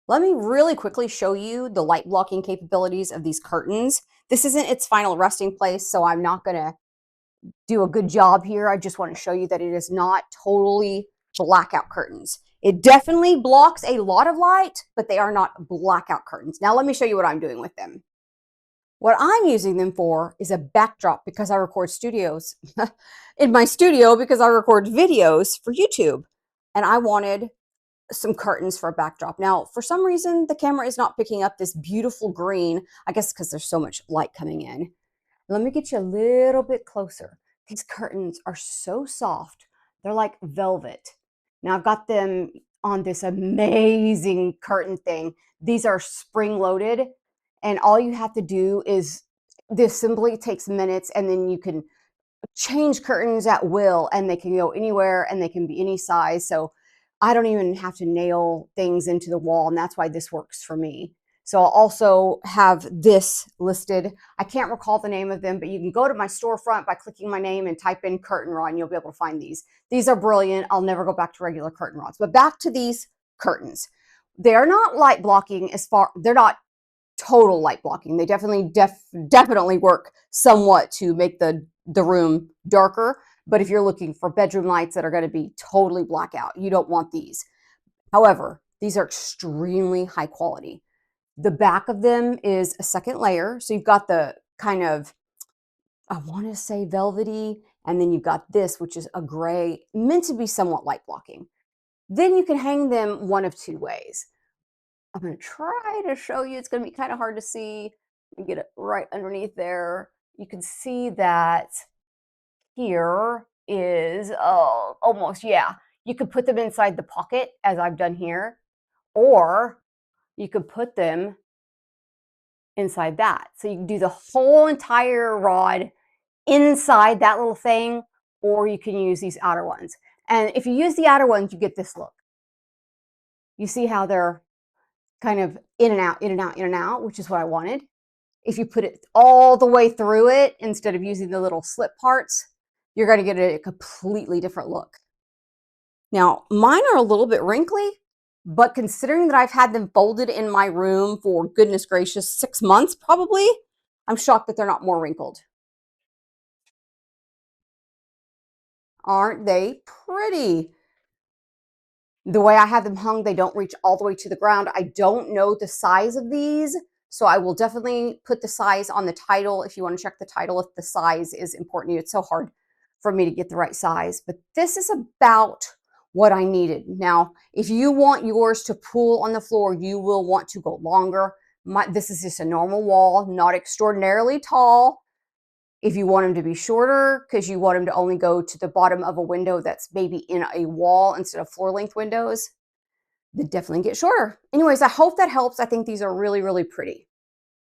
Let me really quickly show you the light blocking capabilities of these curtains. This isn't its final resting place, so I'm not gonna do a good job here. I just want to show you that it is not totally blackout curtains. It definitely blocks a lot of light, but they are not blackout curtains. Now let me show you what I'm doing with them. What I'm using them for is a backdrop because I record studios in my studio because I record videos for YouTube. And I wanted some curtains for a backdrop. Now, for some reason, the camera is not picking up this beautiful green. I guess because there's so much light coming in. Let me get you a little bit closer. These curtains are so soft. They're like velvet. Now I've got them on this amazing curtain thing. These are spring loaded, and all you have to do is the assembly takes minutes, and then you can change curtains at will, and they can go anywhere and they can be any size. So I don't even have to nail things into the wall, and that's why this works for me. So I'll also have this listed. I can't recall the name of them, but you can go to my storefront by clicking my name and type in curtain rod, and you'll be able to find these. These are brilliant. I'll never go back to regular curtain rods. But back to these curtains. They are not light blocking they're not total light blocking. They definitely work somewhat to make the room darker. But if you're looking for bedroom lights that are going to be totally blackout, you don't want these. However, these are extremely high quality. The back of them is a second layer. So you've got the kind of, I want to say velvety, and then you've got this, which is a gray, meant to be somewhat light blocking. Then you can hang them one of two ways. I'm going to try to show you. It's going to be kind of hard to see. Let me get it right underneath there. You can see that here is almost, yeah. You could put them inside the pocket as I've done here, or you could put them inside that. So you can do the whole entire rod inside that little thing, or you can use these outer ones. And if you use the outer ones, you get this look. You see how they're kind of in and out, in and out, in and out, which is what I wanted. If you put it all the way through it, instead of using the little slip parts, you're going to get a completely different look. Now, mine are a little bit wrinkly, but considering that I've had them folded in my room for, goodness gracious, 6 months probably, I'm shocked that they're not more wrinkled. Aren't they pretty? The way I have them hung, they don't reach all the way to the ground. I don't know the size of these, so I will definitely put the size on the title if you want to check the title if the size is important to you. It's so hard for me to get the right size, but this is about what I needed. Now, if you want yours to pool on the floor, you will want to go longer. This is just a normal wall, not extraordinarily tall. If you want them to be shorter, because you want them to only go to the bottom of a window that's maybe in a wall instead of floor length windows, they definitely get shorter. Anyways, I hope that helps. I think these are really, really pretty.